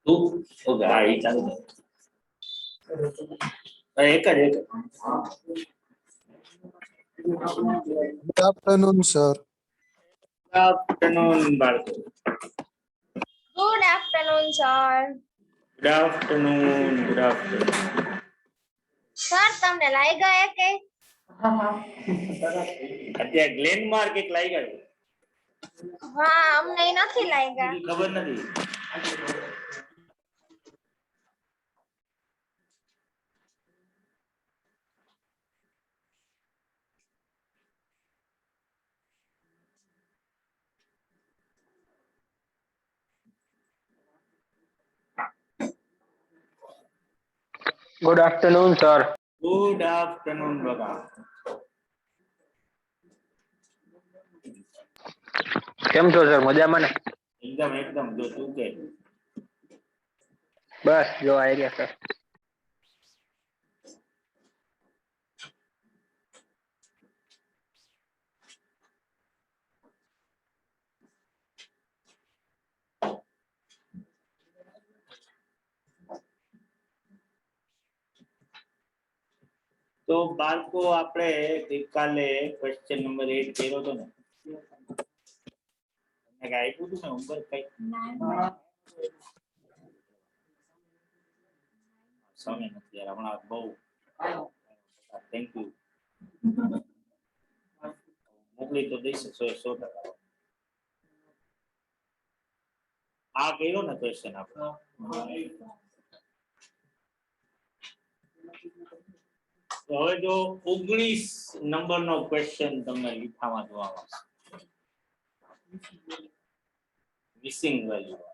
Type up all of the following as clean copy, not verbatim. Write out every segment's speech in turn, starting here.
તું ઓકે હા એ ચાલુ એક જ Good afternoon, sir. આફ્ટરનૂન બાળકો Good afternoon, sir. Good afternoon Sir, તમને લાગ્યા કે અત્યારે ગ્લેન માર્ક એક લાગી ગયો હા અમને નથી લાગ્યા. ખબર નથી Good afternoon, sir. Good afternoon બગા કેમ છો સર? મજામાં ને? એકદમ એકદમ જો તું કે બસ જો આવી ગયા સર. તો બાળકો આપણે ગઈકાલે ક્વેશ્ચન નંબર 8 કર્યો હતો ને તમને કઈ આપ્યું હતું ને હોમવર્ક કઈ સમય નથી યાર હમણાં બહુ થેન્ક યુ મોકલી તો દઈશ 100%. આ કર્યો ને ક્વેશ્ચન આપણે હવે જો 19 નંબરનો ક્વેશ્ચન તમને લીખામાં જોવા મળશે મિસિંગ વેલ્યુ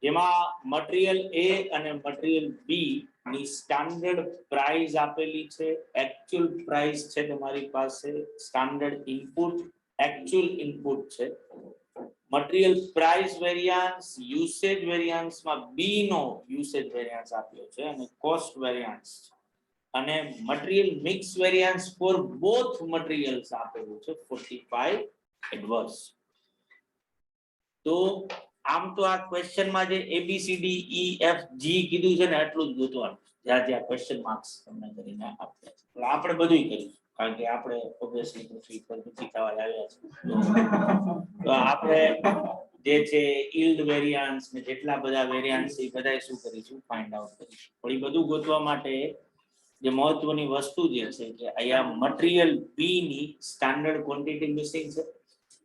જેમાં મટીરીયલ એ અને મટીરીયલ બી ની સ્ટાન્ડર્ડ પ્રાઇસ આપેલી છે એક્ચ્યુઅલ પ્રાઇસ છે તમારી પાસે સ્ટાન્ડર્ડ ઇનપુટ એક્ચ્યુઅલ ઇનપુટ છે material price variance usage variance માં બી નો યુસેજ વેરિયાન્સ આપ્યો છે અને કોસ્ટ વેરિયાન્સ અને material mix variance for both materials આપેલું છે 45 એડવર્સ. તો આમ તો આ ક્વેશ્ચન માં જે ABCD E F G કીધું છે ને એટલું જ ગોતવાનું જ્યાં જ્યાં ક્વેશ્ચન માર્ક્સ તમને કરીને આપ્યા છે એટલે આપણે બધું કરીશું કારણ કે આપણે ઓબ્વિયસલી પૃથ્વી પર દુઃખી થવા આવ્યા છે તો આપણે જે છે યીલ્ડ વેરિયાન્સ ને જેટલા બધા વેરિયાન્સ એ બધા શું કરીશું ફાઇન્ડ આઉટ કરીશું પણ એ બધું ગોતવા માટે જે મહત્વની વસ્તુ જે છે કે અહીંયા મટીરીયલ બી ની સ્ટાન્ડર્ડ ક્વોન્ટિટી મિસિંગ છે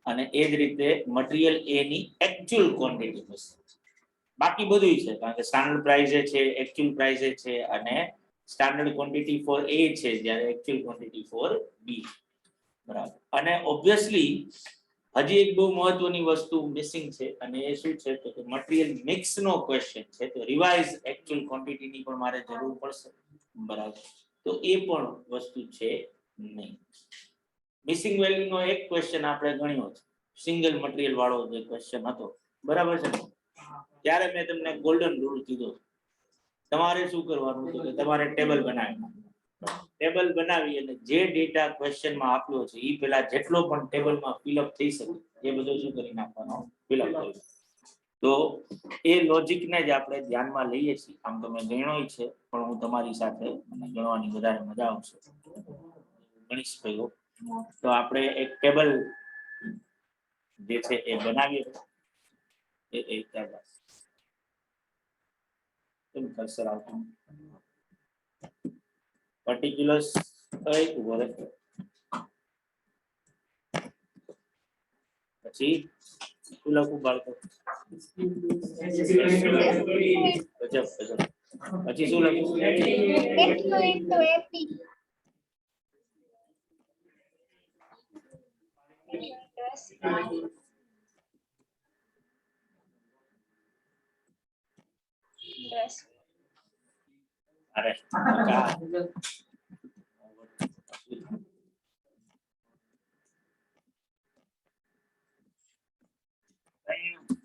અને એ જ રીતે મટીરીયલ એ ની એક્ચ્યુઅલ ક્વોન્ટિટી મિસિંગ છે બાકી બધું છે કારણ કે સ્ટાન્ડર્ડ પ્રાઇસ છે એક્ચ્યુઅલ પ્રાઇસ છે અને સ્ટાન્ડર્ડ ક્વોન્ટિટી ફોર એ છે જ્યારે એક્ચ્યુઅલ ક્વોન્ટિટી ફોર બી બરાબર અને ઓબ્વિયસલી હજી એક બહુ મહત્વની વસ્તુ મિસિંગ છે અને એ શું છે તો કે મટીરીયલ મિક્સ નો ક્વેશ્ચન છે તો રિવાઇઝ એક્ચ્યુઅલ ક્વોન્ટિટી ની પણ મારે જરૂર પડશે બરાબર તો એ પણ વસ્તુ છે નહીં મિસિંગ વેલ્યુ નો એક ક્વેશ્ચન આપણે ગણ્યો છે સિંગલ મટીરીયલ વાળો જે ક્વેશ્ચન હતો બરાબર છે ત્યારે મેં તમને ગોલ્ડન રૂલ કીધો તમારે શું કરવાનું છે કે તમારે ટેબલ બનાવી અને જે ડેટા ક્વેશ્ચનમાં આપ્યો છે એ પેલા જેટલો પણ ટેબલમાં ફિલઅપ થઈ શકે એ બધું શું કરી નાખવાનો ફિલઅપ કરી તો એ લોજિકને જ આપણે ધ્યાનમાં લઈએ છીએ આમ તો મેં ગણ્યો છે પણ હું તમારી સાથે મને ગણવાની વધારે મજા આવશે ગણીશ ભાઈઓ તો આપણે એક ટેબલ જે છે એ બનાવીએ એ કેમ કર્સર આવતું પર્ટિક્યુલર્સ કઈ ઉભો રહે પછી શું લખું બાળકો ગજબ પછી શું લખું X2 into AP. Yes. અરે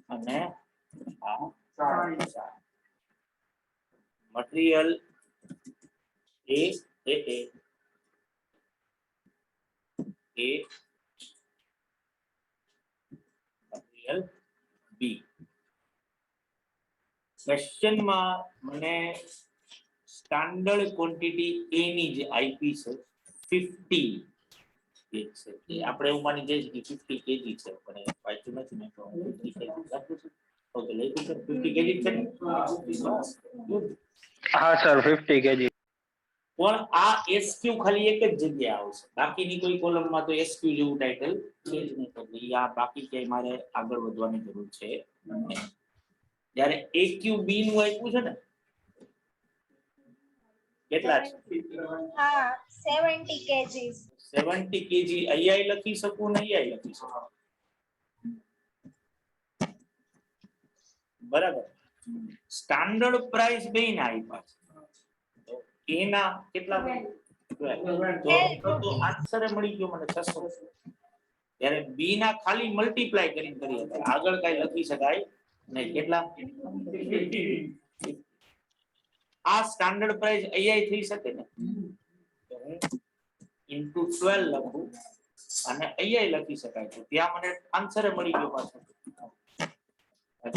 અને મટીરીયલ એ મટીરિયલ બી. ક્વેશ્ચનમાં મને સ્ટાન્ડર્ડ ક્વોન્ટિટી એ ની જે આપી છે 50 છે એ આપણે એવું માની જઈએ કે 50 કેજી છે પણ વાંચ્યું નથી મેં તો 50 કેજી લખ્યું છે. ઓકે લખ્યું છે 50 કેજી છે ને? હા સર 50 કેજી. પણ આ એસક્યુ ખાલી એક જ જગ્યાએ આવશે, બાકીની કોઈ કોલમમાં તો એસક્યુ જેવું ટાઇટલ છે જ નહીં. તો આ બાકી ક્યાંય મારે આગળ વધવાની જરૂર છે નહીં. જ્યારે એક્યુ બી નું આપ્યું છે ને કેટલા છે? હા 70 kgs. 70 કેજી અહીંયા લખી શકું ને અહીંયા લખી શકું, બરાબર. સ્ટાન્ડર્ડ પ્રાઇસ બે ના આપ્યા છે, એના કેટલા તો આન્સર મળી ગયો મને 600. ત્યારે બી ના ખાલી મલ્ટીપ્લાય કરીને કરીએ તો આગળ કઈ લખી શકાય નહીં. કેટલા? આ સ્ટાન્ડર્ડ પ્રાઇસ અહીંયા થઈ શકે ને, ઇન્ટુ 12 લખું અને અહીંયા લખી શકાય છે. ત્યાં મને આન્સર મળી ગયો પાછો.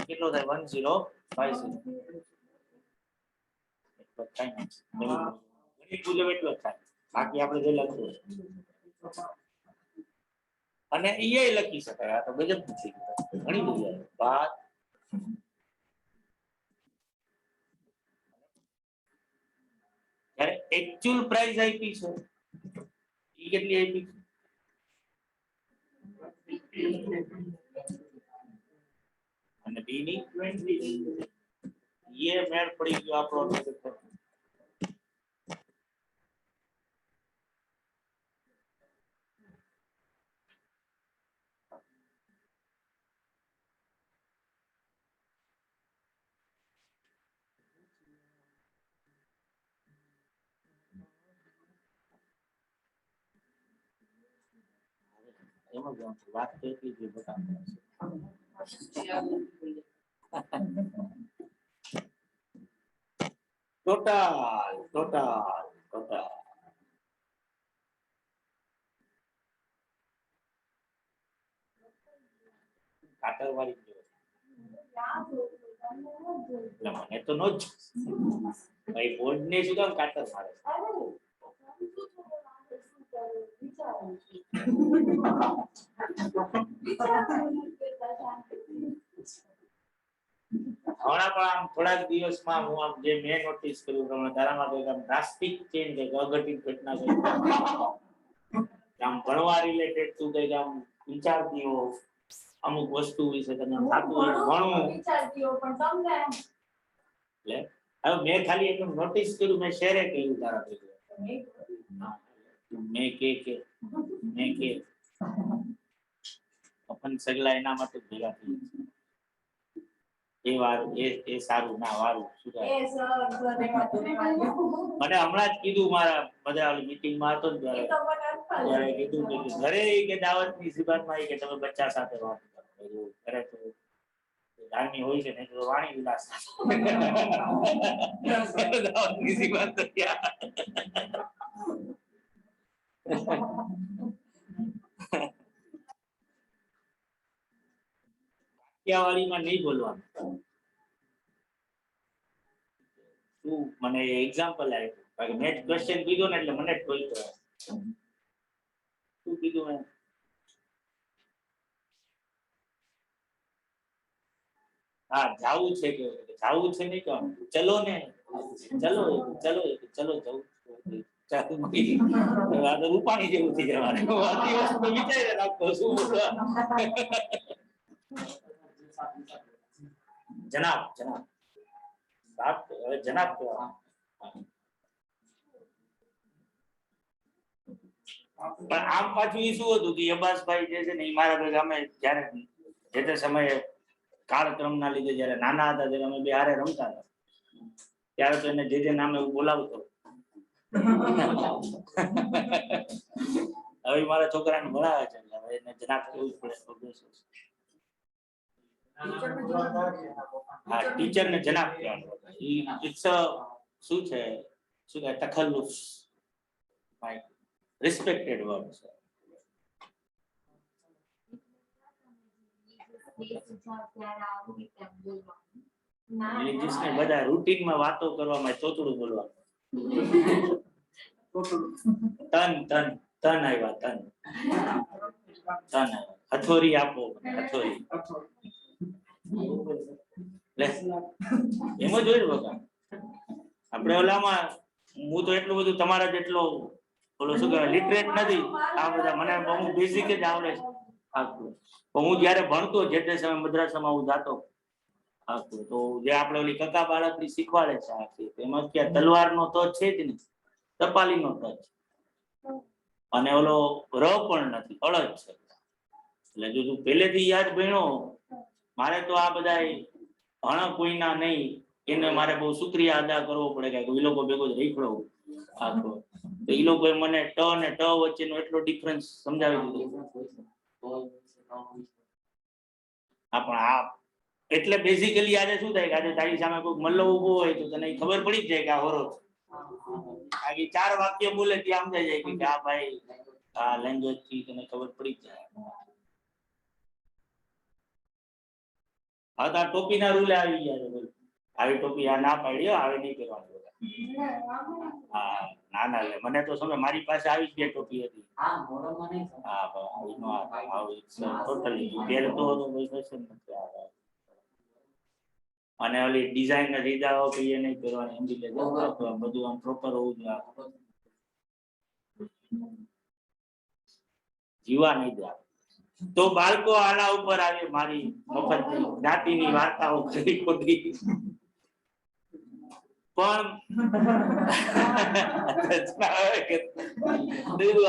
કેટલો થાય? 1050. એટલો થાય ને ગણિત મુજબ એટલો થાય, બાકી આપણે જે લખ્યું અને અહીંયા લખી શકાય. આ તો ગજબ થઈ ગયું, ઘણી બધી વાત. જ્યારે એક્ચ્યુઅલ પ્રાઇસ આપી છે એ કેટલી આપી છે અને બી ની 20. ये મેળ પડી ગયો આપણો. એમાં વાત તો એટલી જ બધા ટોટલ કાટર વાળી મને તો નો જ ભાઈ બોર્ડ ને શું કામ કાટર મારે? હમણાં પણ આમ થોડાક દિવસમાં હું આમ જે મેં નોટિસ કર્યું પ્રમાણે તારામાં કોઈ આમ ડ્રાસ્ટિક ચેન્જ છે, અઘટિત ઘટના છે. આમ ભણવા રિલેટેડ તું કઈક આમ વિચારતી હો અમુક વસ્તુ વિશે તને થતું હોય ઘણું એટલે હવે મેં ખાલી એક નોટિસ કર્યું, મેં શેર કર્યું તારા ભેગું. મેં કે अपन સગલા એના માટે ભેગા થઈ એ વારું એ સારું ના વારું શું થાય? મને હમણાં જ કીધું મારા બધા મીટિંગમાં હતો ને ત્યારે કીધું કે ઘરે કે દાવતની સિબાતમાં કે તમે બચ્ચા સાથે વાત કરો. ઘરે તો ધાર્મિક હોય છે ને તો વાણી વિલાસ દાવતની સિબાત તો ક્યાં વાળીમાં નહીં બોલવાનું. તું મને એક્ઝામ્પલ આપ્યું, મેં ક્વેશ્ચન કીધો ને એટલે મને જ બોલતો. શું કીધું મેં? હા જાવું છે કે જાવું છે નહીં કેમ ચલો ને ચલો ચલો ચલો જવું રૂપાણી જેવું થઈ જવાનું. વિચારી રાખો શું જનાબ જનાબ બાપ હવે જનાબ કહેવા. પણ આમ પાછું એ શું હતું કે અબ્બાસભાઈ જે છે ને એ મારા ભેગા અમે જયારે જે તે સમયે કાળક્રમના લીધે જયારે નાના હતા ત્યારે અમે બે હારે રમતા હતા ત્યારે તો એને જે નામે હું બોલાવતો. હવે મારા છોકરાને ભણાવે છે એટલે હવે એને જનાબ કેવું જ પડે. હા ટીચર ને જનાબ કહેવાનું. ઇટ્સ શું છે શું કહે તખલ્લુસ, રિસ્પેક્ટેડ વર્ડ છે. રિલીજીયસ ને બધા રૂટીન માં વાતો કરવામાં ચોતડું બોલવાનું. તન તન તન આવ્યા તન તન આવ્યા. હથોરી આપો હથોરી. લે એમ જ હોય બકા. આપણે ઓલામાં હું તો એટલું બધું તમારા જેટલો બોલો શું કહેવાય લિટરેટ નથી. આ બધા મને બહુ બેઝિક જ આવડે છે. હું જયારે ભણતો જે તે સમય મદ્રાસામાં હું જાતો તો જે આપણે ઓલી કકા બાળકની શીખવાડે છે આખી એમાં ક્યાં તલવારનો તો છે જ નહીં, ટપાલીનો તો છે અને ઓલો ર પણ નથી, અળ જ છે. એટલે જો તું પહેલેથી યાદ ભણ્યો, મારે તો આ બધા ભણ કોઈના નહીં એને મારે બહુ શુક્રિયા અદા કરવો પડે કે એ લોકો ભેગો જ રેખડો આખો. તો એ લોકોએ મને ટ અને ટ વચ્ચેનો એટલો ડિફરન્સ સમજાવી દીધો. હા પણ આ એટલે બેઝિકલી આજે શું થાય કે આજે તારી સામે કોઈ મલ્લો ઉભો હોય તો તને ખબર પડી જ જાય કે આ હોરો છે. બાકી 4 વાક્ય બોલે ત્યાં સમજાઈ જાય કે આ ભાઈ આ લેંગ્વેજ થી તને ખબર પડી જ જાય. હવે તો આ ટોપીના રૂલે આવી ગયા છે. આવી ટોપી આ ના પાડી આવે નહીં કરવાની. હા ના ના લે મને તો સમજ મારી પાસે આવી જ બે ટોપી હતી. હા ટોટલી પહેરતો હતો અને ઓલી ડિઝાઇન રીદાઓ કે એ નહીં કરવાની સમજી લેજો. બધું આમ પ્રોપર હોવું જોઈએ. જીવા નહીં દે. તો બાળકો આના ઉપર આવે મારી મફત જ્ઞાતિની વાર્તાઓ કરી ખોટી પણ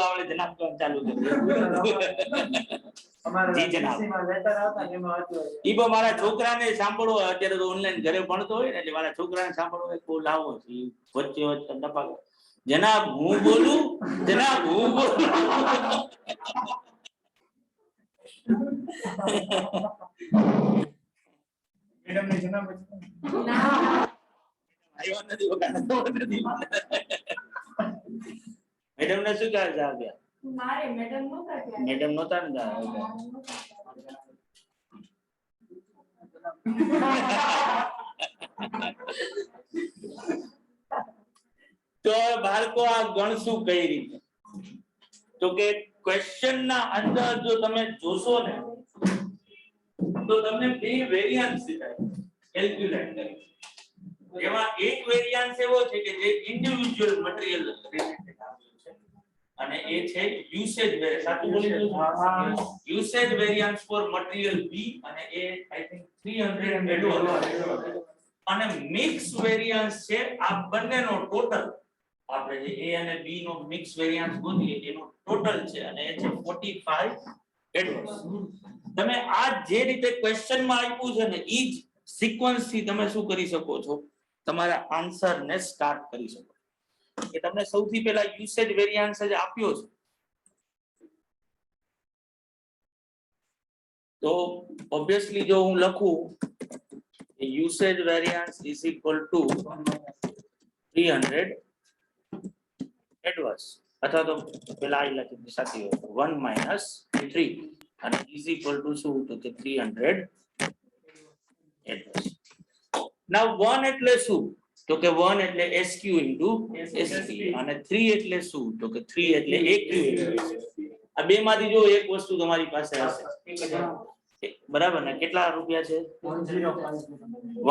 આવડે જનાબ ચાલુ કરી મારા છોકરાને સાંભળવો અત્યારે તો ઓનલાઈન ઘરે ભણતો હોય ને એટલે મારા છોકરાને સાંભળવો એક બહુ લાવો છે. વચ્ચે વચ્ચે ડપાક જનાબ હું બોલું જનાબ હું બોલું. મેડમ ને જનાબ મેડમ ને શું કહે છે? મેડમ નહોતા ને તો બાળકો આ ગણશું કઈ રીતે? તો કે ક્વેશ્ચન ના અંદર જો તમે જોશો ને તો તમને બે વેરિયન્સ દેખાય કેલ્ક્યુલેટ કરી. એમાં એક વેરિયન્સ એવો છે કે જે ઇન્ડિવિડ્યુઅલ મટીરીયલ રિલેટેડ આવ્યું છે અને એ છે યુસેજ વેરિયન્સ. સાચું બોલી યુસેજ વેરિયન્સ ફોર મટીરીયલ બી અને એ આઈ થિંક 300 એડવાન્સ અને મિક્સ વેરિયન્સ છે આ બંનેનો ટોટલ. આપણે જે એ અને બી નો મિક્સ વેરિયન્સ ગોતીએ એનો ટોટલ છે અને એ છે 45 એડવાન્સ. તમે આ જે રીતે ક્વેશ્ચન માં આપ્યું છે ને ઈ જ સિક્વન્સ થી તમે શું કરી શકો છો? તમારા આન્સર ને સ્ટાર્ટ કરી શકો. કે તમને સૌથી પહેલા યુસેજ વેરિયન્સ જ આપ્યો છે તો ઓબ્વિયસલી જો હું લખું usage variance is equal two 300 advance અથવા તો પેલા આ લખી સાચી 1 માઈનસ 3 અને ઇઝ ઇક્વલ ટુ શું તો કે 300 એડવાન્સ. નાઉ 1 એટલે શું તો કે 1 એટલે SQ into SC અને 3 એટલે શું તો કે 3 એટલે AQ. આ બે માંથી જો એક વસ્તુ તમારી પાસે હશે બરાબર ને? કેટલા રૂપિયા છે?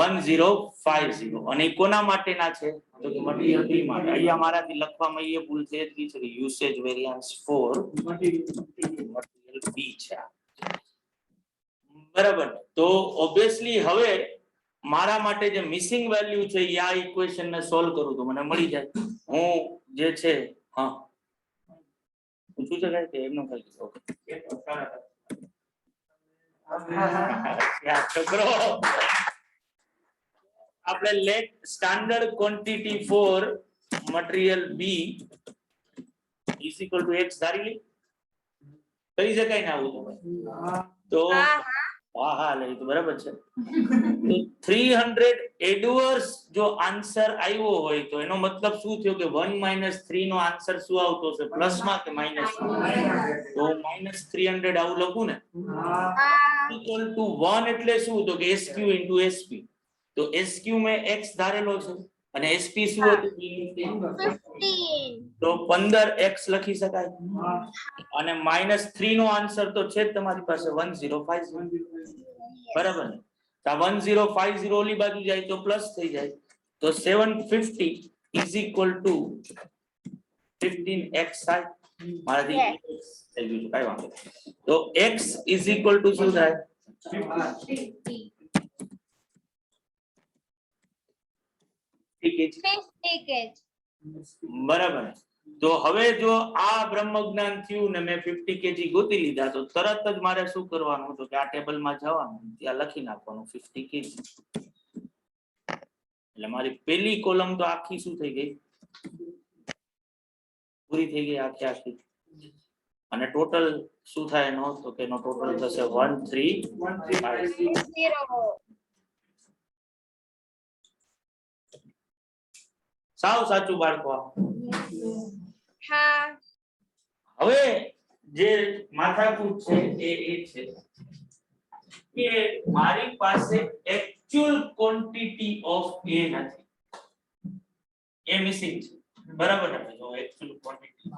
1050 અને કોના માટેના છે તો કે મટીરીયલ બી માટે. અહીંયા મારાથી લખવામાં એ ભૂલ થઈ જ ગઈ છે કે યુસેજ વેરિયન્સ ફોર મટીરીયલ બી છે બરાબર. તો ઓબ્વિયસલી હવે મારા માટે જે મિસિંગ વેલ્યુ છે એ આ ઇક્વેશન ને સોલ્વ કરું તો મને મળી જાય. હું જે છે હા પૂછું છે કે એમનો ખાલી છોકરો આપણે let standard quantity for material B is equal to x ધારી લે કરી શકાય ને આવું તો હા હા એટલે એ તો બરાબર છે. તો 300 એડવર્સ જો આન્સર આવ્યો હોય તો એનો મતલબ શું થયો કે 1 - 3 નો આન્સર શું આવતો હશે, પ્લસ માં કે માઇનસ? તો -300 આવું લખું ને. હા ઇક્વલ ટુ 1 એટલે શું, તો કે SQ ઇન્ટુ SP. તો SQ મેં x ધારેલો છે અને SP શું હા. હતું? 15. તો 15x લખી શકાય. અને -3 નો આન્સર તો છે જ તમારી પાસે 1050. બરાબર ને? તો આ 1050 ઓલી બાજુ જાય તો પ્લસ થઈ જાય. તો 750 ઇઝ ઇક્વલ ટુ 15x થાય. મારાથી Yes. થઈ ગયું છે, કાંઈ વાંધો નહીં. તો x ઇઝ ઇક્વલ ટુ શું થાય? 50 ઠીક છે. 50 kg. બરાબર. તો હવે જો આ બ્રહ્મ જ્ઞાન થયું ને મેં 50 કેજી ગોતી લીધા, તો તરત જ મારે શું કરવાનું હતું કે આ ટેબલમાં જવાનું, ત્યાં લખી નાખવાનું 50 કેજી. એટલે મારી પહેલી કોલમ તો આખી શું થઈ ગઈ? પૂરી થઈ ગઈ આખી આખી. અને ટોટલ શું થાય એનો, તો કે એનો ટોટલ થશે 1350. 0. સાવ સાચું બાળકો. હા હવે જે માથાકૂટ છે એ છે કે મારી પાસે એકચ્યુઅલ ક્વોન્ટિટી ઓફ A નથી, એ મિસિંગ છે. બરાબર ને? જો એકચ્યુઅલ ક્વોન્ટિટી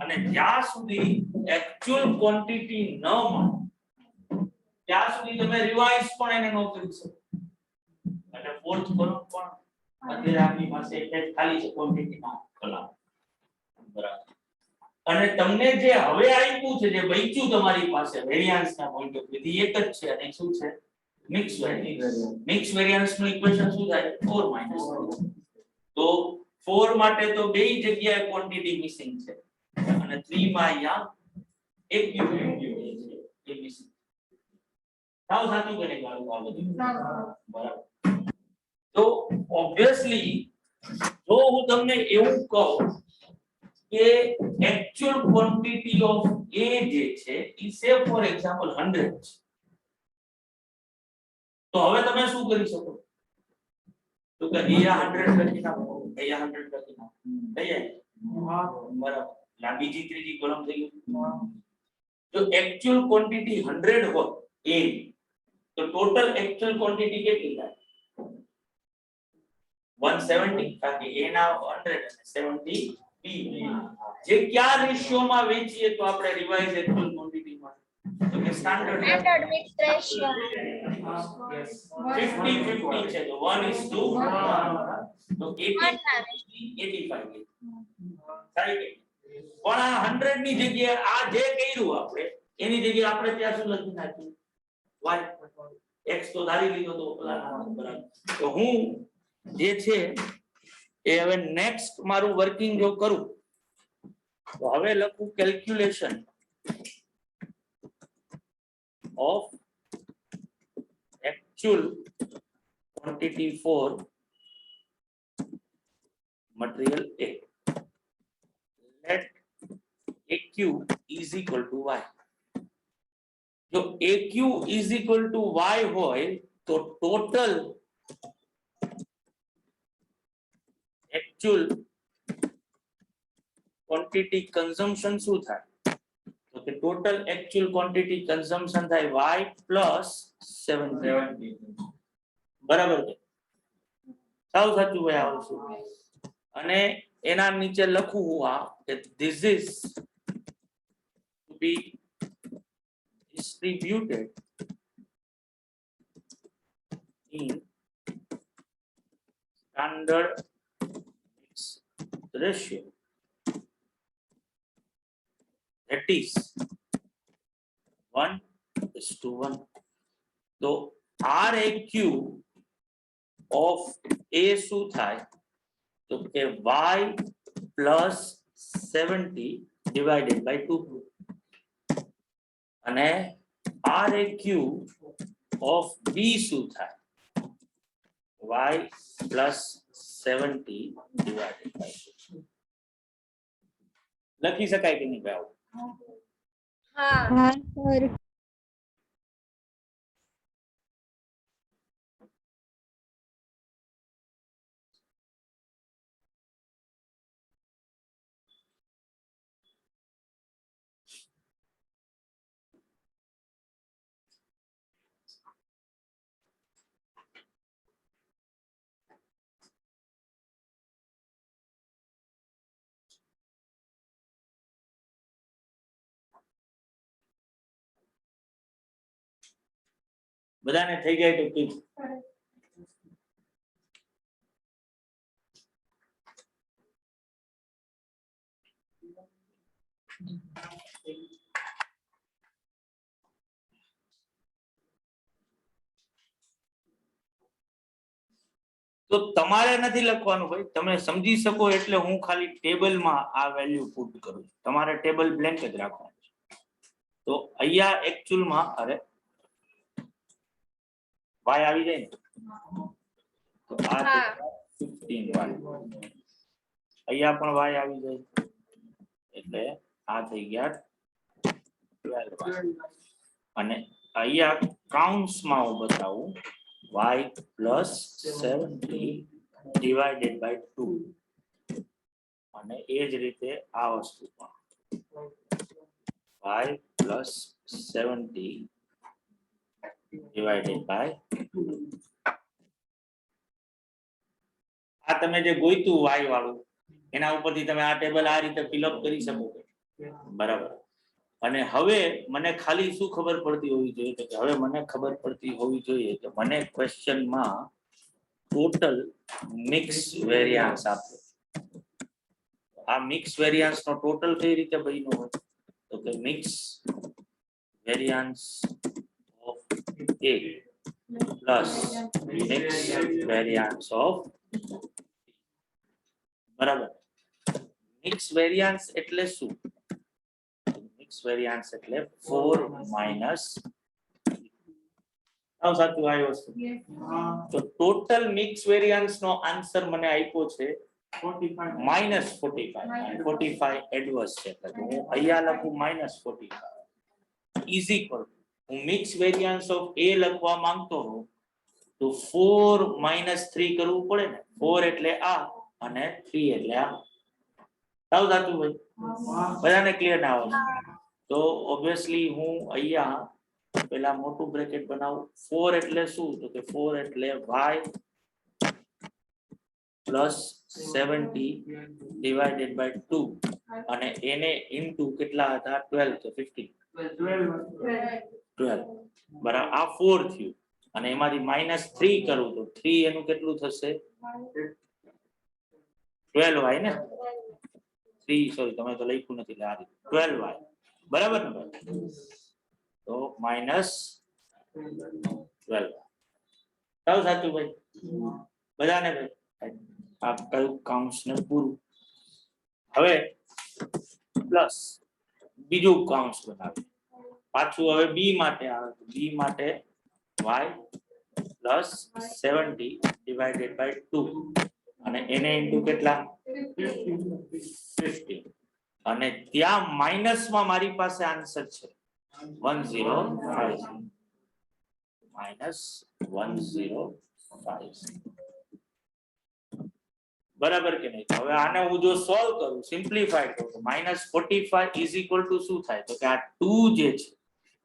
અને જ્યાં સુધી એકચ્યુઅલ ક્વોન્ટિટી ન મળે ત્યાં સુધી તમે રિવાઇઝ પણ એને ન કરી શકો. એટલે ફોર્થ કોલમ પણ અત્યારે આપણી પાસે એક ખાલી છે ક્વોન્ટિટી ના કોલમ. બરાબર. અને તમને જે હવે આપ્યું છે, જે બચ્યું તમારી પાસે વેરિયાન્સ ના પોઈન્ટ ઓફ વ્યૂ એક જ છે, અને શું છે? Mix variance. મિક્સ વેરિયાન્સ નું ઇક્વેશન શું થાય? 4 - 1. તો 4 માટે તો બે જગ્યાએ ક્વોન્ટિટી મિસિંગ છે અને 3 માં અહીંયા એક ક્વોન્ટિટી છે એ મિસિંગ. સાવ સાચું કે નહીં બાળકો આ બધું? બરાબર. તો ઓબ્વિયસલી જો હું તમને એવું કહું કે actual quantity of A જે છે ઈ સે ફોર એક્ઝામ્પલ 100 છે, તો હવે તમે શું કરી શકો? તો કે અહીંયા 100 લખી નાખો, અહીંયા 100 લખી નાખો. થઈ જાય? બરાબર. આ બીજી ત્રીજી કોલમ થઈ ગઈ. જો actual quantity 100 હોય A, તો ટોટલ actual quantity કેટલી થાય? 170. કારણ કે A ના 100 અને 70 B. જે કયા રેશિયોમાં વેચીએ તો આપણે રિવાઇઝ એકચ્યુઅલ ક્વોન્ટિટી માં, તો કે સ્ટાન્ડર્ડ standard mix ratio. 50-50 છે, તો 1:1. તો 80 85 થાય કે? પણ આ 100 ની જગ્યાએ આ જે કર્યું આપણે એની જગ્યાએ આપણે ત્યાં શું લખી નાખ્યું? y. x તો ધારી લીધો તો બરાબર. તો હું જે છે એ હવે નેક્સ્ટ મારું વર્કિંગ જો કરું તો હવે લખું calculation of actual quantity for material A. Let AQ is equal to y. જો AQ is equal to y હોય તો total actual quantity consumption શું થાય? તો કે total actual quantity consumption થાય y plus 70. બરાબર છે? સાવ સાચું ભાઈ આવું છું. અને એના નીચે લખું હું આ કે this is to be distributed in standard mix ratio, that is 1:1. તો RAQ of A શું થાય? તો કે y plus 70 divided by 2. અને RAQ of B શું થાય? y plus 70 divided by 2. લખી શકાય કે નહીં ભાઈ? હા હા સર બધાને થઈ જાય તો ઠીક. તો તમારે નથી લખવાનું ભાઈ, તમે સમજી શકો એટલે હું ખાલી ટેબલમાં આ વેલ્યુ પુટ કરું છું. તમારે ટેબલ બ્લેન્ક જ રાખવાનું છે. તો અહીંયા એકચ્યુઅલમાં અરે y આવી જાય ને, તો આ હા. 15y અહીંયા પણ y આવી જાય એટલે આ થઈ ગયા 12y. અને અહીંયા કાઉન્સમાં હું બતાવું y plus 70 divided by 2 અને એ જ રીતે આ વસ્તુ પણ y plus 70 divided by 2. આ તમે જે ગોઈતું y વાળું એના ઉપરથી તમે આ ટેબલ આ રીતે ફિલ અપ કરી શકો બરાબર. અને હવે મને ખાલી શું ખબર પડતી હોવી જોઈએ કે હવે મને ખબર પડતી હોવી જોઈએ કે મને ક્વેશ્ચનમાં ટોટલ મિક્સ વેરિયાન્સ આપો. આ મિક્સ વેરિયાન્સ નો ટોટલ કઈ રીતે બન્યો હોય તો કે mix variance of A plus mix variance of બરાબર. મિક્સ વેરિયાન્સ એટલે શું? મિક્સ વેરિયાન્સ એટલે 4 માઇનસ સાચું આવ્યો છે. તો ટોટલ મિક્સ વેરિયાન્સ નો આન્સર મને આપ્યો છે -45 અને 45 એડવર્સ છે. તો હું અહીંયા લખું -45 ઇઝ ઇક્વલ હું મિક્સ વેરિયાન્સ ઓફ A લખવા માંગતો હોઉં તો 4 - 3 કરવું પડે ને. 4 એટલે આ અને 3 એટલે આ. સાવ સાચું ભાઈ, બધાને ક્લિયર ના આવે તો ઓબ્વિયસલી હું અહીંયા પેલા મોટું બ્રેકેટ બનાવું. 4 એટલે શું તો કે 4 એટલે y plus 70 divided by 2 અને એને ઇન્ટુ કેટલા હતા 12 તો 15 12 બરાબર. આ 4 થયું અને એમાંથી -3 કરું તો 3 એનું કેટલું થશે 12y ને 3 સોરી તમે તો લખ્યું નથી એટલે આ 12y બરાબર ને ભાઈ. તો -12 સાવ સાચું ભાઈ બધાને ભાઈ. આ કયું કાઉન્સ ને પૂરું. હવે પ્લસ બીજું કાઉન્સ બનાવીએ પાછું. હવે બી માટે આવે તો બી માટે y plus 70 divided by 2 અને એને ઇન્ટુ કેટલા 50 અને ત્યાં માઇનસ માં મારી પાસે આન્સર છે 1050 -1050 બરાબર કે નહીં. હવે આને હું જો સોલ્વ કરું સિમ્પ્લિફાઈ કરું તો -45 ઇઝ ઇક્વલ ટુ શું થાય તો કે આ 2 જે છે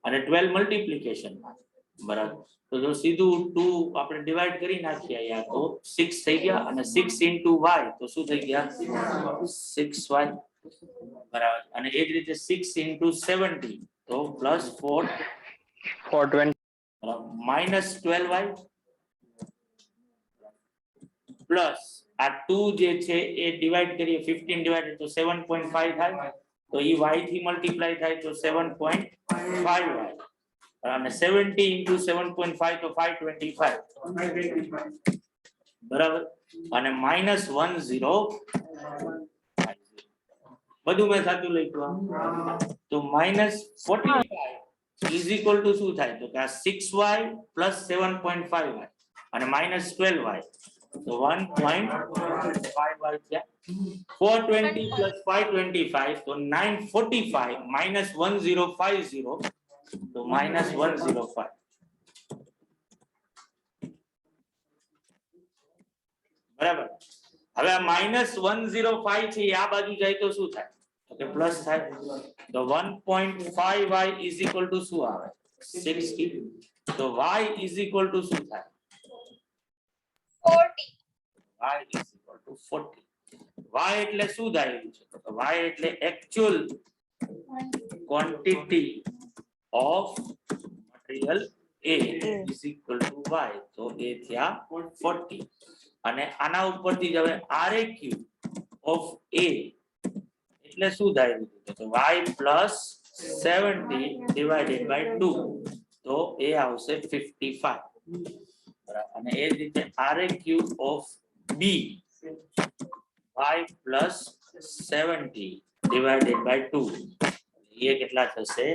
અને 12 મલ્ટીપ્લિકેશન માં બરાબર. તો જો સીધું 2 આપણે ડિવાઈડ કરી નાખીએ અહીંયા તો 6 થઈ ગયા અને 6 into y તો શું થઈ ગયા 6y બરાબર. અને એ જ રીતે 6 into 70 તો +4 420 -12y પ્લસ આ 2 જે છે એ ડિવાઈડ કરીએ 15 ડિવાઈડેડ તો 7.5 થાય તો ઈ y થી મલ્ટીપ્લાય થાય તો 7.5y અને 70 into 7.5 તો 525 બરાબર. અને -1050 બધું મેં સાચું લખ્યું. તો -45 ઇઝ ઇક્વલ ટુ શું થાય તો કે આ 6y plus 7.5y અને -12y તો 1.5y થયા. 420 plus 525 તો 945 -1050 તો -105 બરાબર. હવે આ -105 છે એ આ બાજુ જાય તો શું થાય તો કે પ્લસ થાય. તો 1.5y ઇઝ ઇક્વલ ટુ શું આવે 60. તો y is equal to શું થાય? 40. y is equal to 40. y એટલે શું ધારેલું છે? તો y એટલે actual quantity of material A is equal to y. તો એ થયા 40. અને આના ઉપરથી જ હવે RAQ of A એટલે શું ધારેલું છે? તો y plus 70 divided by 2. તો એ આવશે 55. બરાબર. અને એ જ રીતે RAQ of B y plus 70 divided by 2. એ કેટલા થશે?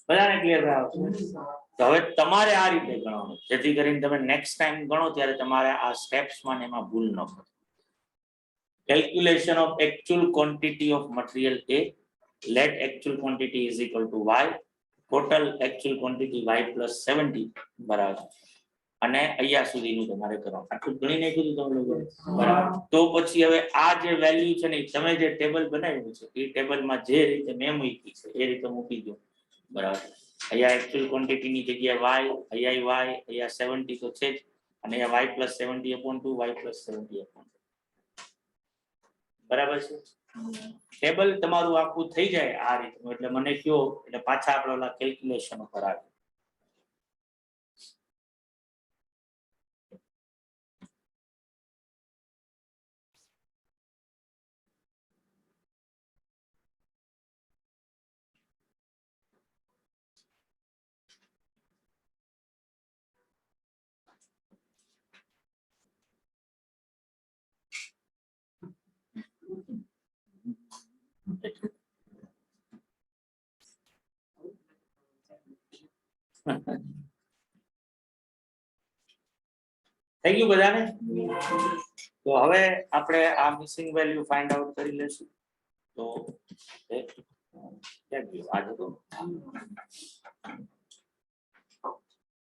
બધાને ક્લિયર આવશે? તો હવે તમારે આ રીતે ગણવાનું, જેથી કરીને તમે નેક્સ્ટ ટાઈમ ગણો ત્યારે તમારે આ સ્ટેપ્સ માં ને એમાં ભૂલ ન પડે. Calculation of actual quantity of material A. Let actual quantity is equal to y. Total actual quantity y plus 70 બરાબર. અને અહીંયા સુધીનું તમારે કરવાનું. આટલું ગણી નાખ્યું હતું તમે લોકો? બરાબર. તો પછી હવે આ જે વેલ્યુ છે ને તમે જે ટેબલ બનાવ્યું છે એ ટેબલમાં જે રીતે મેં મૂકી છે એ રીતે મૂકી દો. બરાબર. અહીંયા actual quantity ની જગ્યાએ y, અહીંયા y, અહીંયા 70 તો છે જ, અને અહીંયા y plus 70 upon 2, y plus 70 upon 2. બરાબર છે? ટેબલ તમારું આખું થઈ જાય આ રીતનું એટલે મને કયો, એટલે પાછા આપણે ઓલા કેલ્ક્યુલેશન ઉપર આવે. થઈ ગયું બધાને? તો હવે આપણે આ મિસિંગ વેલ્યુ ફાઇન્ડ આઉટ કરી લેશું. તો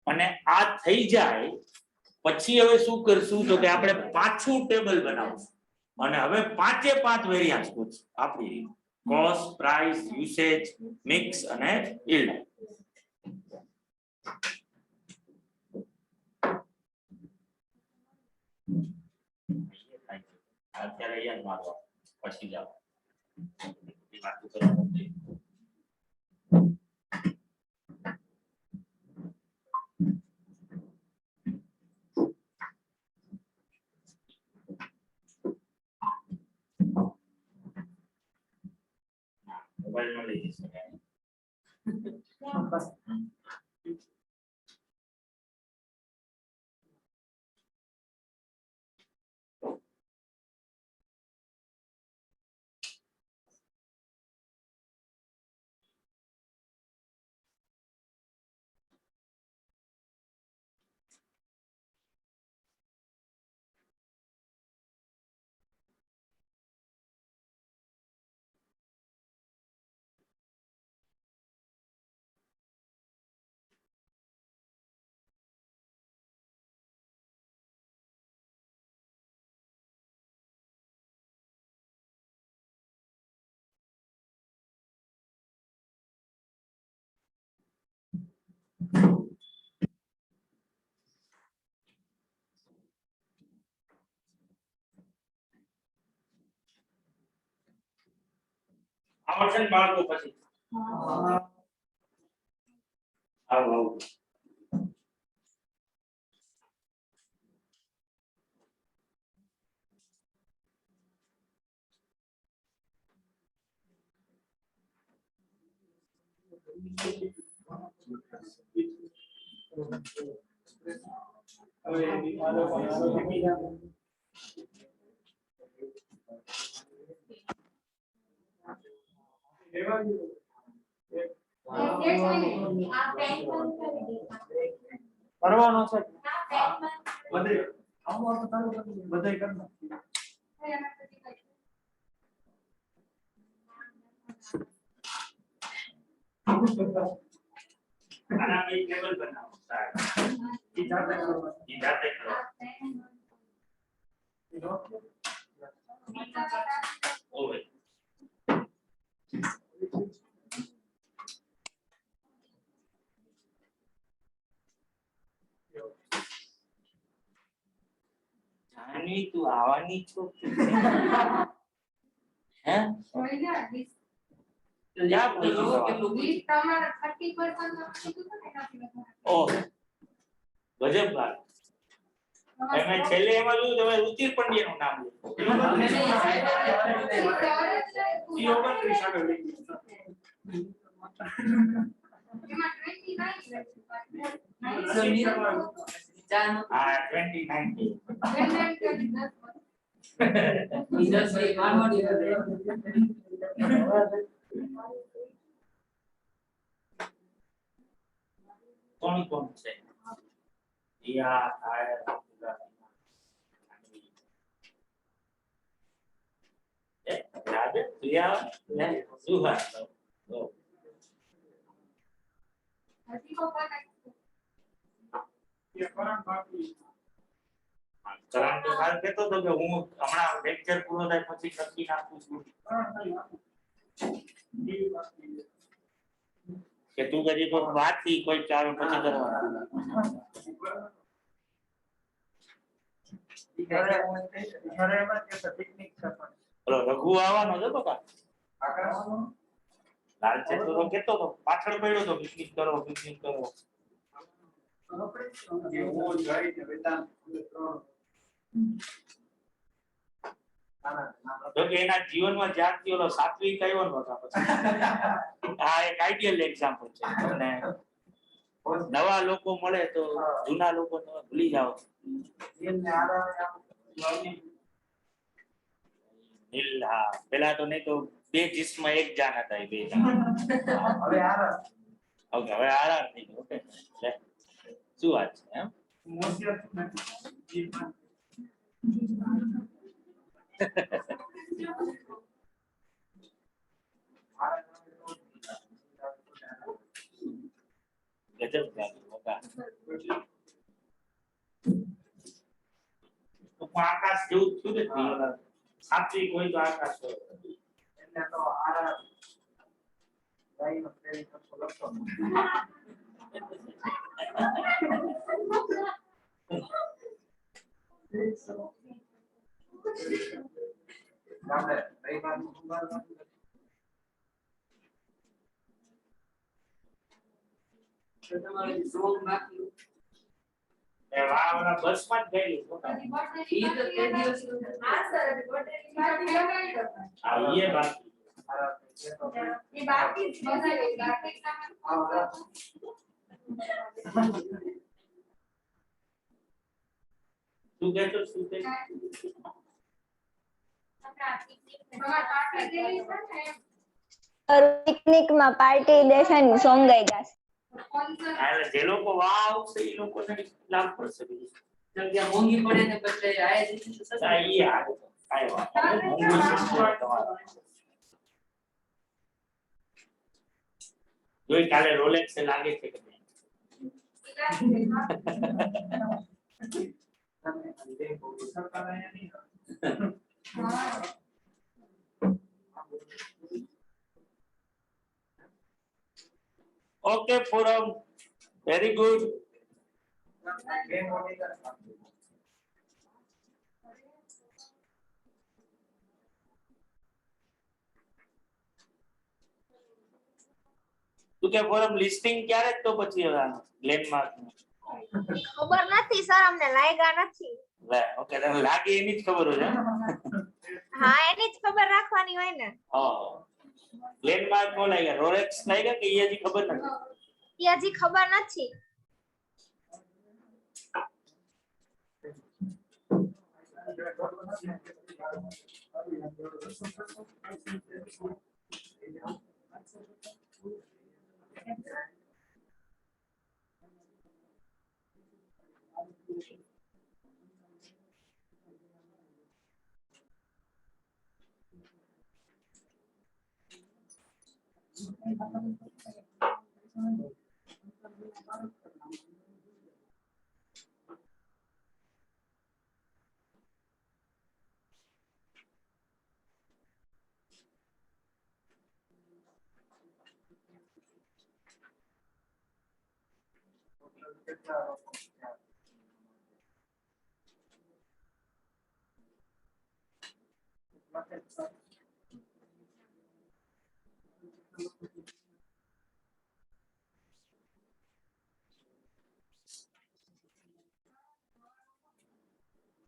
અને આ થઈ જાય પછી હવે શું કરશું? તો કે આપણે પાછું ટેબલ બનાવશું અને હવે 5 વેરિયાન્સ પૂછશું આપણી રીતે. કોસ્ટ, પ્રાઇસ, યુસેજ, મિક્સ અને yield. અત્યારે યાદ મારો પછી જાઓ વાતો કરવાનું છે. મોબાઈલમાં લઈ જશે આવડશે ને બાળકો? પછી આવો કરવાનો છે બધાય કરવાનો. આના બે ટેબલ બનાવો સાહેબ. ઈ જાતે કરો. ઓવે માનવી તું આવવાની છો હે જા પૂછી ઓહ ગજબ વાત તમે છેલ્લે એમાં જોયું તમે રુચિર પંડ્યાનું નામ હા 2019 કોણ કોણ છે યા આયર યાદ યા ને સુહા તો કરણ તો કાલ કહેતો હતો કે હું હમણાં લેક્ચર પૂરો થાય પછી નક્કી નાખું છું કે તું કદી તો વાત થી કોઈ ચાર પછી કરવાનો રઘુ આવવાનો છે બકા લાલ છે તો કેતો તો પાછળ પડ્યો તો પિકનિક કરો તો કે એના જીવનમાં જ્યારથી ઓલો સાત્વિક આવ્યો ને હતા પછી આ એક આઈડિયલ એક્ઝામ્પલ છે અને નવા લોકો મળે તો જૂના લોકો ભૂલી જાઓ નીલ હા પેલા તો નહીં તો બે જીસમાં એક જાન હતા એ બે જાન હવે આરામ થઈ ગયો ઓકે શું વાત છે એમ ગજબ બકા તો આકાશ જેવું થયું ને સાત્વિક હોય તો આકાશ હોય એટલે તો આરા ગાયનો પ્રેમ કરતો લખતો બસમાં જ પિકનિક માં પાર્ટી દેશે ને સોંગ ગાય જે લોકો વાહ આવશે એ લોકોને લાભ પડશે જગ્યા મોંઘી પડે ને બદલે આયા દીધી તો સસ્તી. ઈ આ કાઈ વાત નહીં. મોંઘું સસ્તું તમારે જોઈ કાલે રોલેક્સ લાગે છે કે નહીં Okay, Puram. Very good. તું કે Puram listing ક્યારે તો પછી લેન્ડમાર્ક ખબર નથી સર અમને લાગ્યા નથી લે ઓકે તને લાગે એની જ ખબર હોય હા એની જ ખબર રાખવાની હોય ને હા લેન્ડમાર્ક નો લાગ્યા રોલેક્સ લાગ્યા કે એ હજી ખબર નથી એ હજી ખબર નથી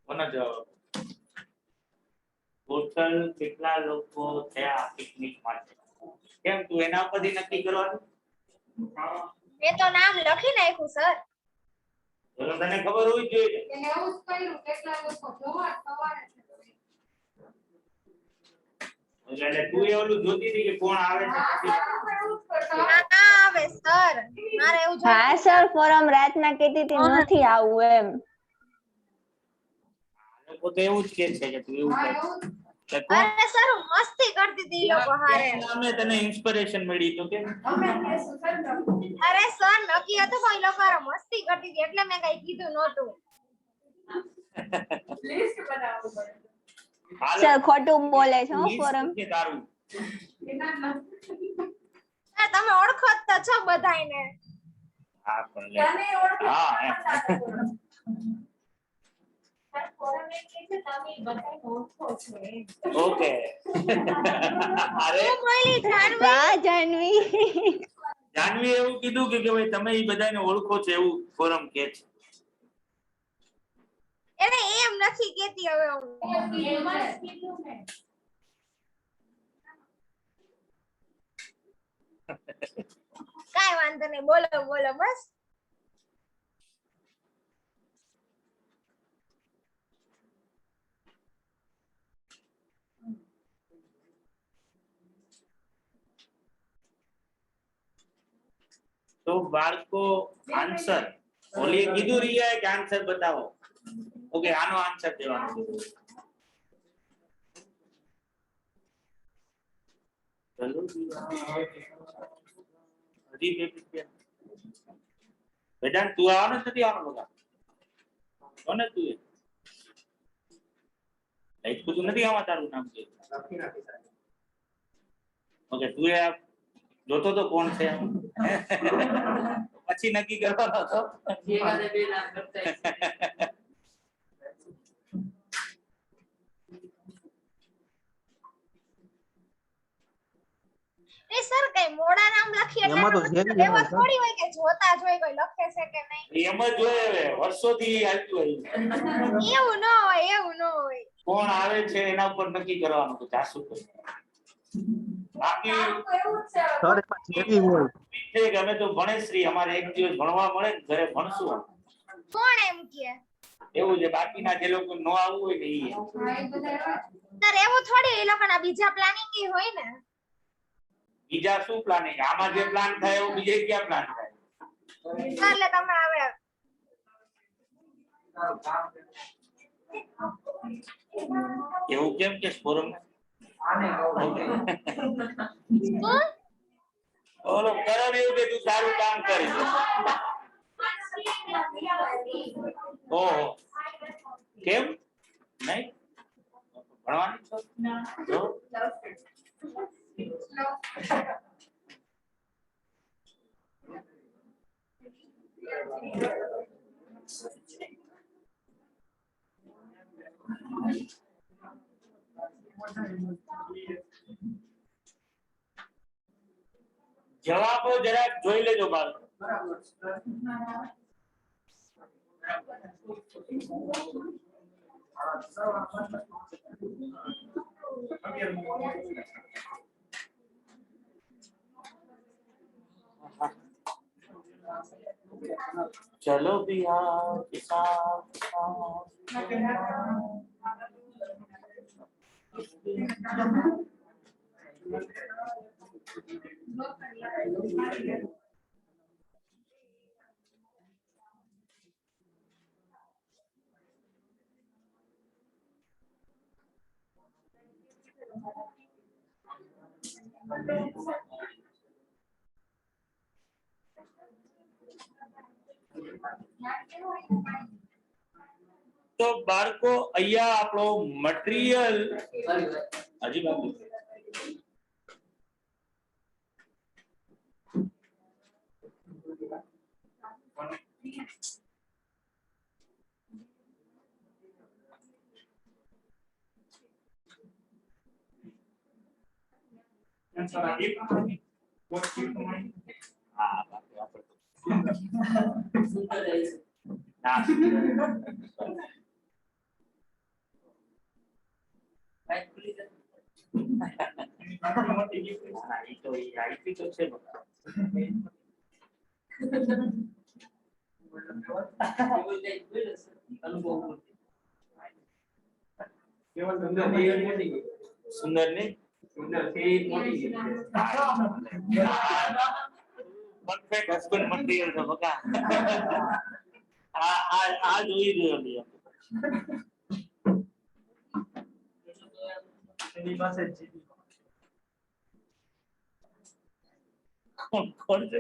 કોનો જવાબ? ટોટલ કેટલા લોકો થયા પિકનિક માટે? કેમ તું એના પરથી નક્કી કરવાનું? મેં તો નામ લખી નાખ્યું સર. તો તને ખબર હોવી જોઈએ. એને એવું જ કર્યું કેટલા લોકો જોવા સવારે એટલે તું એ ઓલું જોતી હતી કે કોણ આવે છે નથી ના આવે સર. મારે એવું હા સર ફોરમ રાતના કહેતી હતી નથી આવું એમ. લોકો તો એવું જ કહે છે કે તું એવું કહે છે. કોણ અરે સર હું મસ્તી કરતી હતી ઈ લોકો હારે. નામે તને ઇન્સ્પિરેશન મળી તો કે અરે સર નક્કી હતું પણ ઈ લોકો હારે મસ્તી કરતી હતી એટલે મેં કઈ કીધું નહોતું. લિસ્ટ બનાવવું પડે. સર ખોટું બોલે છે હો લિસ્ટ ફોરમ. કે તારું સર તમે ઓળખો જ તો છો બધાયને. હા પણ લે. તને ઓળખો હા એમ. ઓકે અરે હું બોલી જાનવી. વાહ જાનવી. જાનવી એવું કીધું કે ભાઈ તમે ઈ બધાને ઓળખો છો એવું ફોરમ કે છે. એને એમ નથી કેતી હવે હું. કાઈ વાંધો નહીં બોલો બોલો બસ. તો બાળકો આન્સર ઓલી કીધું રિયા કે આન્સર બતાવો. ઓકે આનો આન્સર દેવાનો. ચલો હજી બે મિનિટ. વેદાંત તું આવવાનો જ નથી આવવાનો બગા. કોને તું એ તું નથી આવવા તારું નામ કે ઓકે તું એ જોતો તો કોણ છે પછી નક્કી કરવાનો હતો. એકાદે બે નામ કરતા એ સર કઈ મોડા નામ લખી એટલે એમાં તો એનો ઝેરી મતલબ એવો હોય, સર. થોડી હોય કે જોતા જ હોય કોઈ લખે છે કે નહીં. એમ જ જોઈએ હવે વર્ષોથી હાલતું આવ્યું. એવું ન હોય એવું ન હોય. કોણ આવે છે એના ઉપર નક્કી કરવાનું કે જાસુ તો બાકી એવું જ છે સર એમાં ઝેરી હોય. છે કે અમે તો ભણેશ્રી અમારે એક દિવસ ભણવા મળે ને ઘરે ભણશું કોણ એમ કે એવું છે. બાકીના જે લોકો ન આવવું હોય ને ઈ સર એવું થોડી એ લોકોના બીજા પ્લાનિંગ ઈ હોય ને. બીજા શું પ્લાનિંગ આમાં જે પ્લાન થાય એવું બીજે ક્યાં પ્લાન થાય. સર એટલે તમે હવે એવું કેમ કે ફોરમ શું? ઓલો કરણ એવું કે તું સારું કામ કરીશ. ઓહો કેમ નહીં ભણવાની છો? જો. જવાબો જરાક જોઈ લેજો બાળકો. चलो बिहार के साथ તો બાળકો અહીંયા આપણો મટીરીયલ હજી બાકી હા બાકી આપણે સુંદર રહી છે. ના લાઈટ ખુલી જશે. હા, ઈ તો ઈ આઈપી તો છે બધા. એવું કંઈક બોલ્યો છે. અનુભવ પૂરતી. સુંદર ને પરફેક્ટ હસબન્ડ મટીરીયલ તો બકા આ જોઈ રહ્યો લ્યો કોણ છે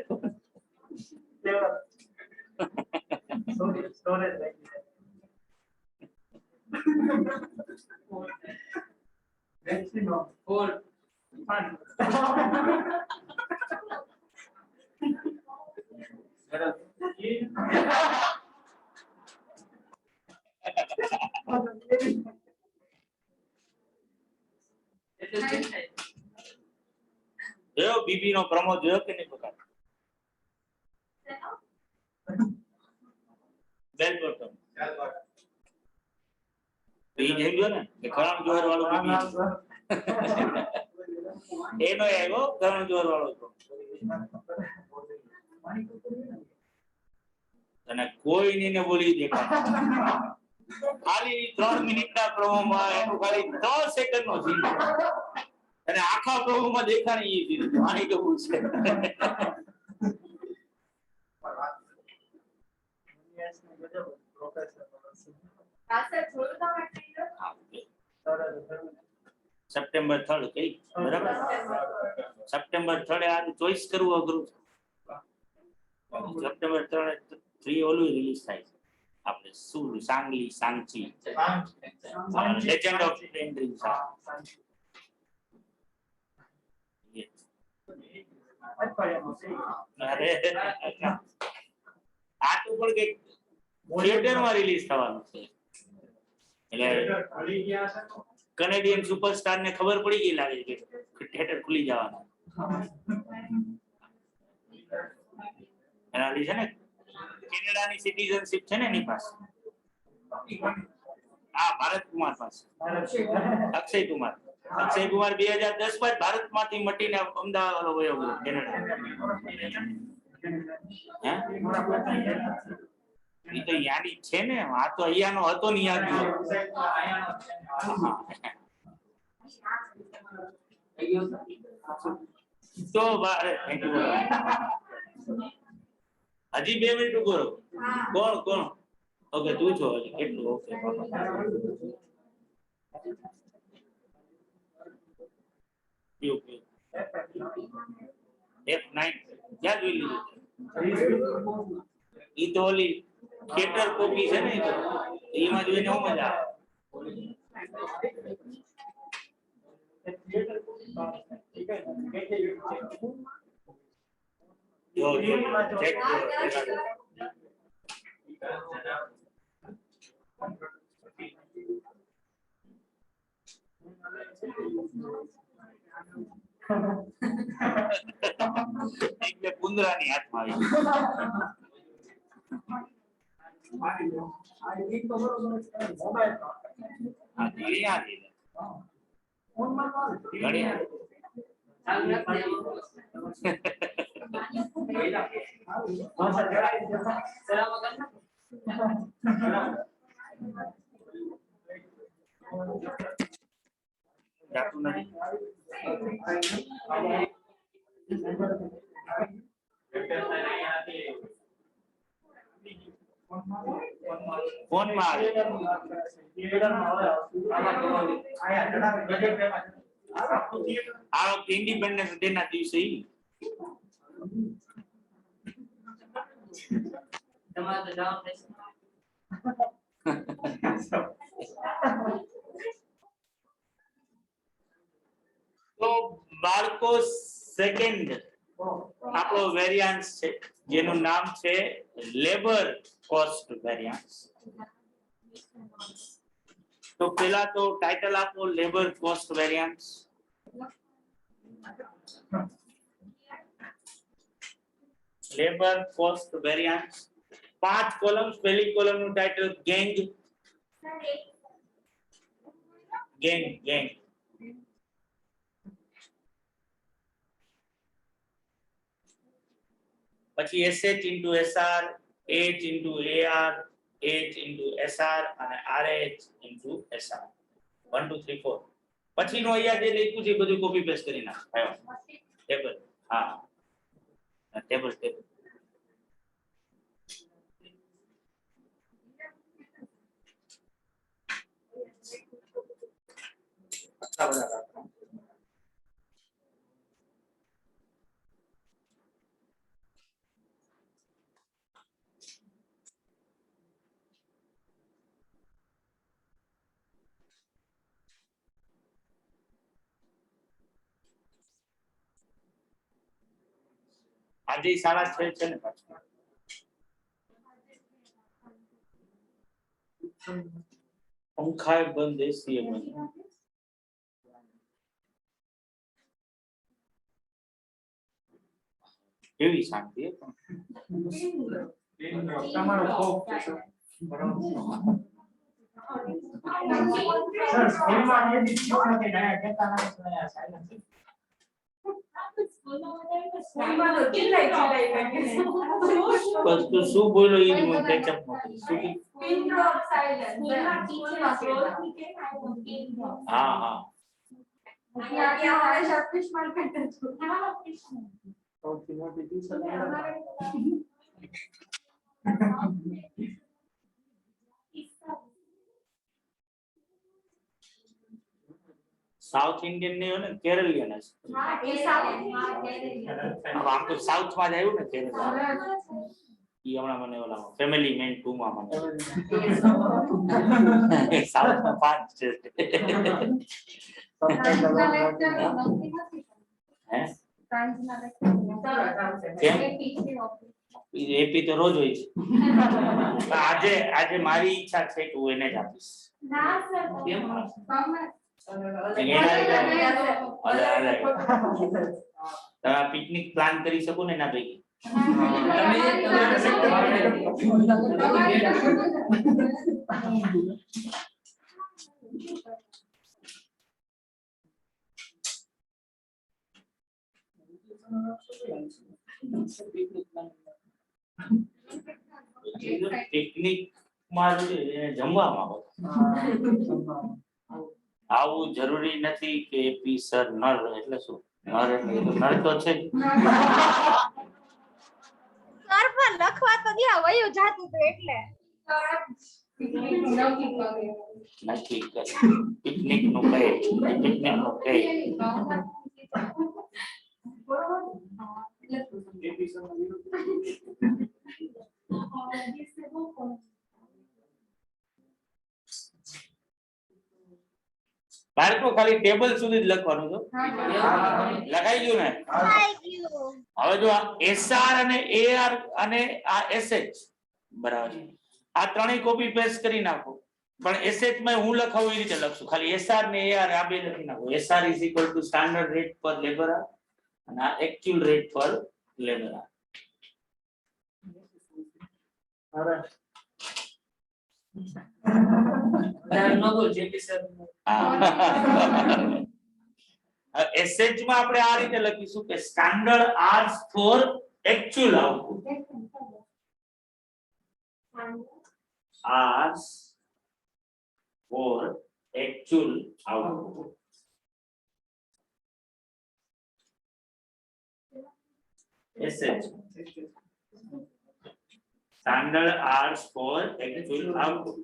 ફોર. એટલે શું થાય? જોયો બીબી નો પ્રમો જોયો કે નહીં બકા બેલ બોટમ ઈ જોયો ને કે કરણ જોહર વાળો બીબી એનો આવ્યો કરણ જોહર વાળો તો. અને કોઈ નહીં ને બોલી દેખાય ખાલી 3 મિનિટના પ્રમોમાં એનું ખાલી 3 સેકન્ડ નો સીન અને આખા પ્રમોમાં દેખાણી ઈ સીન આની કેવું છે સપ્ટેમ્બર 3 કઈ બરાબર સપ્ટેમ્બર 3 આજ ચોઈસ કરવું અઘરું છે. સપ્ટેમ્બર 3 ઓલું રિલીઝ થાય છે આપણે શું સાંગલી સાંચી લેજન્ડ ઓફ એન્ડ્રિંગ અરે આ તો પણ કઈક થિયેટરમાં રિલીઝ થવાનું છે એટલે કનેડિયન સુપરસ્ટાર ને ખબર પડી ગઈ લાગે છે કે થિયેટર ખુલી જવાનું એના લીધે ને કેનેડાની સિટીઝનશિપ છે ને એની પાસે હા ભારત કુમાર પાસે અક્ષય કુમાર 2010 માં ભારતમાંથી મટીને અમદાવાદ વયો ગયો કેનેડા હે ઈ તો યાની છે ને આ તો અહીંયાનો હતો ને યાદ તો હજી 2 મિનિટ ઉભો રહો કોણ ઓકે તું છો હજી કેટલું ઓકે F9 ક્યાં જોઈ લીધું ઈ તો ઓલી થિયેટર કોપી છે ને ઈ તો એમાં જોઈને હું મજા આવે ચેક એટલે કુંદરાની હાથમાં આવી હા ઘડિયાળ ચાલુ રાખજે. સલામ કર. જાતું નથી ફોન માં આવે આ વખતે ઇન્ડિપેન્ડન્સ ડે ના દિવસે તમારે તો જવાબ રહેશે. તો બાળકો સેકન્ડ આપણો વેરિયાન્સ છે જેનું નામ છે લેબર કોસ્ટ વેરિયાન્સ તો પેલા તો ટાઇટલ આપો labour cost variance labour cost variance 5 columns, પહેલી કોલમ નું ટાઇટલ ગેંગ. ગેંગ પછી SH into SR, H into AR, H into SR અને RH into SR. 1 2 3 4 પછી નો અહીંયા જે લખ્યું છે એ બધું કોપી પેસ્ટ કરી નાખ. ટેબલ હા ટેબલ આજે શાળા છે ને પાછું પંખા બંધ એસી બંધ કેવી શાંતિ હે તમારો કોપ સર સ્કૂલમાં એ દીકરો કે ના કેતા ના સાયલેન્ટ બસ તું શું બોલો એ હું કેચઅપ નો કરીશ. શું કીધું? હા હા સૌથી મોટી ટ્યુશન સાઉથ ઇન્ડિયન નહીં હોય ને કેરલિયન હશે. હવે આમ તો સાઉથ માં જ આવ્યું ને કેરળ ઈ હમણાં મને ઓલા ફેમિલી મેન 2 માં મને સાઉથ માં 5 છે હે એપી તો રોજ હોય છે પણ આજે મારી ઈચ્છા છે કે હું એને જ આપીશ. તમે પિકનિક પ્લાન કરી શકો ને એના પૈકી પિકનિક માં જમવામાં આવું જરૂરી નથી કે એપી સર નર એટલે શું નર એટલે નર તો છે જ. સર પર લખવા તો ગયા વયું જાતું તો એટલે નક્કી કરે પિકનિક નું કહે પિકનિક નું કહે બાળકો ખાલી ટેબલ સુધી જ લખવાનું છે. લખાઈ ગયું ને? હવે જો SR અને AR અને આ SH બરાબર છે. આ ત્રણેય કોપી પેસ્ટ કરી નાખો પણ SH માં હું લખાવું એ રીતે લખશું. ખાલી SR ને AR આ બે લખી નાખો. SR is equal to standard rate per labor hour અને આ actual rate per labor hour. SH માં આપણે આ રીતે લખીશું કે standard hours for actual output. Hours for actual output. SH standard hours for actual output.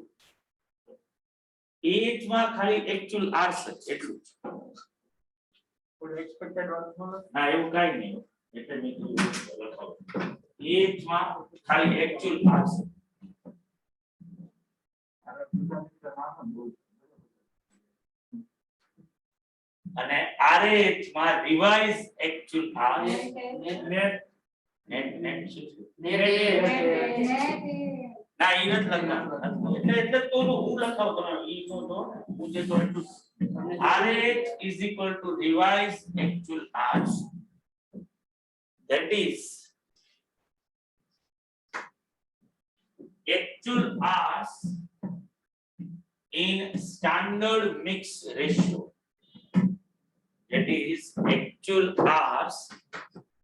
એજ માં ખાલી actual hours એટલું જ. એક્સપેક્ટેડ વર્ક ના એવું કાઈ નહીં એટલે મેં કીધું લખાવો. એજ માં ખાલી actual hours અને RH માં રિવાઇઝ actual hours net ના ઈ નથી લખવાનું એટલે તો હું લખાવ તમે ઈ નો તો હું જે તો એટલું RH is equal to revised actual hours that is actual hours in standard mix ratio. That is actual hours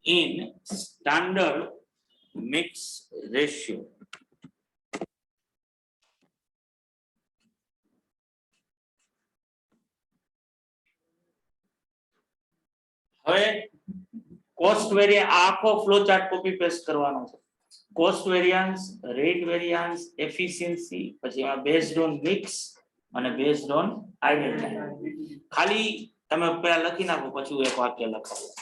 in standard mix ratio. હવે કોસ્ટ વેરિયન્સ આખો ફ્લો ચાર્ટ કોપી પેસ્ટ કરવાનો છે. Cost variance, rate variance, efficiency, પછી એમાં based on mix અને based on idle time. ખાલી તમે પહેલા લખી નાખો પછી હું એક વાક્ય લખાવું.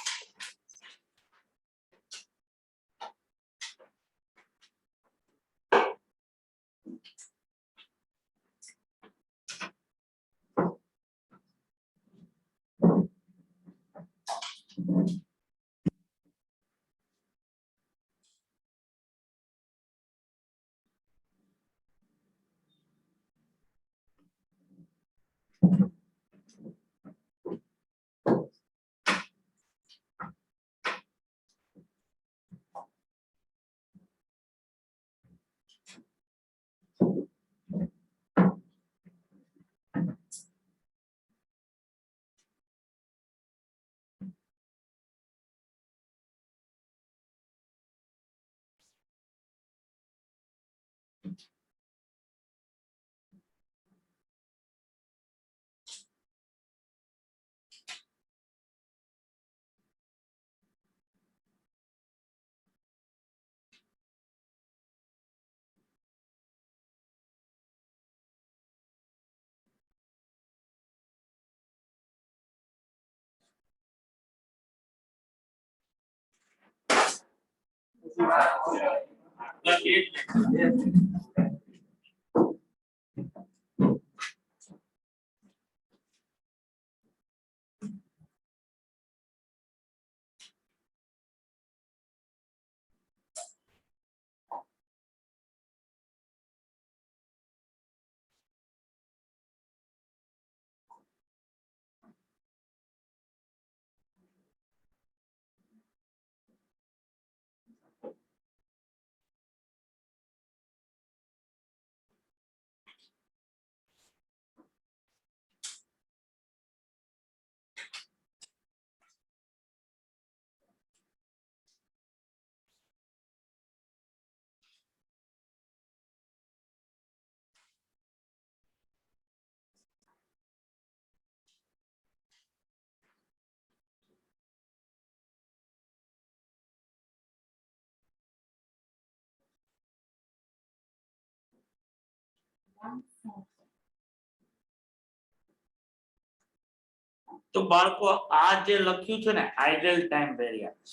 તો બાળકો આ જે લખ્યું છે ને આઇડલ ટાઈમ વેરિયન્સ,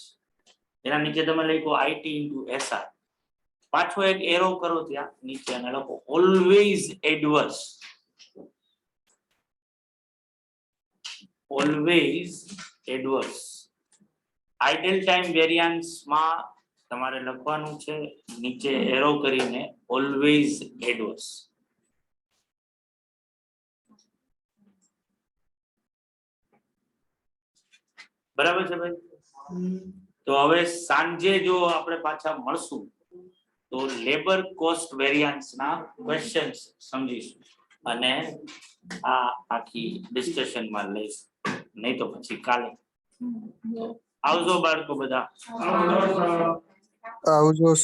એના નીચે તમે લખો આઈટી ઇન્ટુ એસઆર, પાછો એક એરો કરો ત્યાં નીચે અને લખો always adverse. Always adverse. Idle time variance માં તમારે લખવાનું છે નીચે એરો કરીને ઓલવેઝ એડવર્સ. બરાબર છે ભાઈ? તો હવે સાંજે જો આપણે પાછા મળશું તો લેબર કોસ્ટ વેરિયન્સ ના ક્વેશ્ચન્સ સમજીશું અને આ આખી ડિસ્કશન માં લઈશું, નહીં તો પછી કાલે. આવજો બાળકો બધા. આવજો સર.